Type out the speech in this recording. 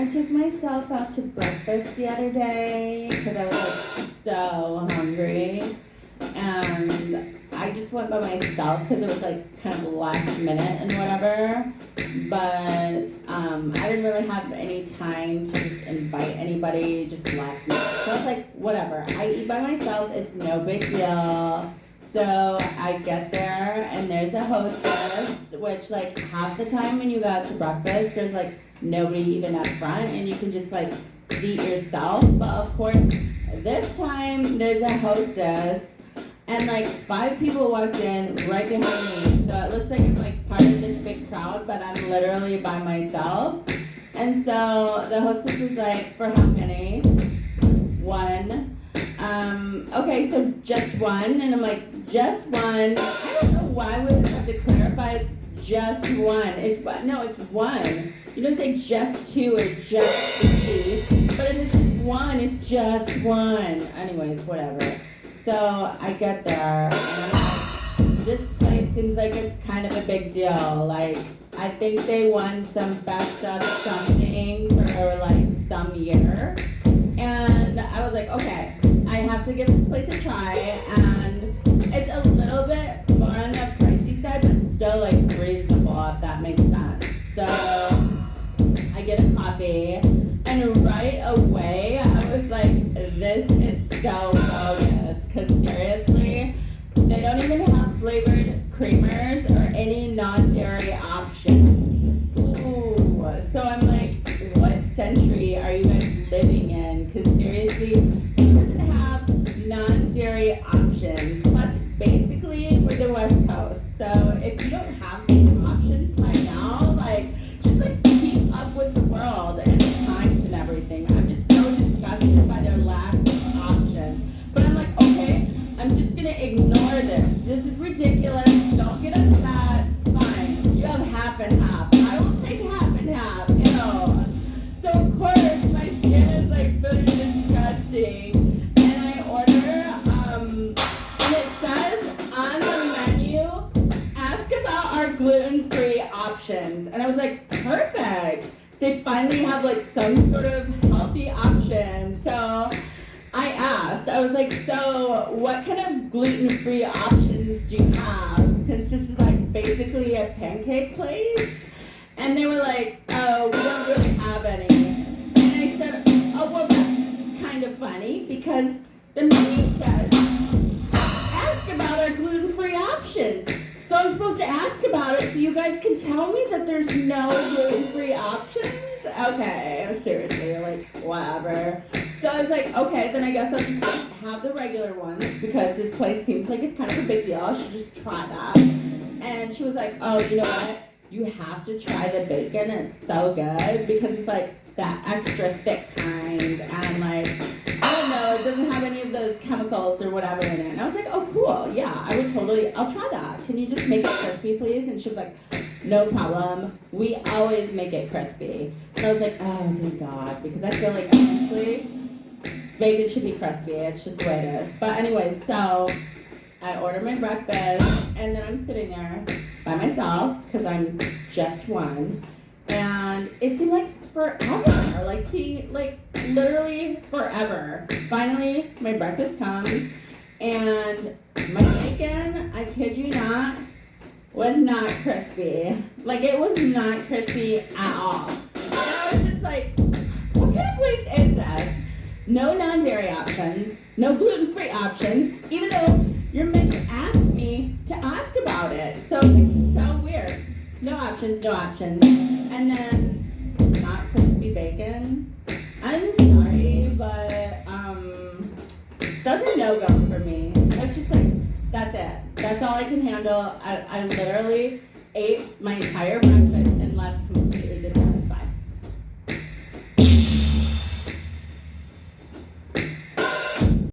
I took myself out to breakfast the other day because I was like so hungry, and I just went by myself because it was like kind of last minute and whatever. But I didn't really have any time to just invite anybody just last minute. So I was like, whatever. I eat by myself. It's no big deal. So I get there and there's a hostess, which like half the time when you go out to breakfast, there's like nobody even up front and you can just like seat yourself. But of course, this time there's a hostess and like 5 people walked in right behind me. So it looks like I'm like part of this big crowd, but I'm literally by myself. And so the hostess was like, for how many? 1. Okay, so just 1. And I'm like, just 1. I don't know why we have to clarify just 1. It's 1. You don't say just 2 or just 3. But if it's just 1, it's just 1. Anyways, whatever. So I get there and I'm like, this place seems like it's kind of a big deal. Like, I think they won some best of something for like some year. And I was like, okay, I have to give this place a try. And it's a little bit more on the pricey side, but still like reasonable, if that makes sense. So I get a coffee, and right away I was like, this is so bogus. Because seriously, they don't even have flavored creamers or any non-dairy options. Ooh, so I'm like, what century are you guys living in? Because seriously, who doesn't have non-dairy options? Plus, basically, we're the West Coast. So if you don't have these options by now, like, just like keep up with the world and the times and everything. I'm just so disgusted by their lack of options. But I'm like, okay, I'm just gonna ignore this. This is ridiculous. Don't get upset. Fine. You have half and half. I will take half and half. Ew. So of course my skin is like feeling disgusting. And I order, and it says on the menu, ask about our gluten-free options. And I was like, perfect. They finally have like some sort of healthy option. So I asked, I was like, so what kind of gluten-free options do you have, since this is like basically a pancake place? And they were like, oh, we don't really have any. And I said, oh, well, that's kind of funny, because the menu says, ask about our gluten-free options. So I'm supposed to ask about it so you guys can tell me that there's no gluten-free options? Okay, seriously, like, whatever. So I was like, okay, then I guess I'll just have the regular ones because this place seems like it's kind of a big deal. I should just try that. And she was like, oh, you know what? You have to try the bacon. It's so good because it's like that extra thick kind. And like, I don't know, it doesn't have any of those chemicals or whatever in it. And I was like, oh, cool. Yeah, I'll try that. Can you just make it crispy, please? And she was like, no problem. We always make it crispy. And I was like, oh, thank God. Because I feel like, honestly, bacon should be crispy. It's just the way it is. But anyway, so I order my breakfast, and then I'm sitting there by myself because I'm just 1. And it seemed like forever. Like literally forever. Finally, my breakfast comes, and my bacon, I kid you not, was not crispy. Like, it was not crispy at all. And I was just like, what kind of place is this? No non-dairy options, no gluten-free options, even though your menu asked me to ask about it. So it's so weird. No options, no options. And then not crispy bacon. I'm sorry, but that's a no-go for me. It's just like, that's it. That's all I can handle. I literally ate my entire breakfast and left completely disgusted.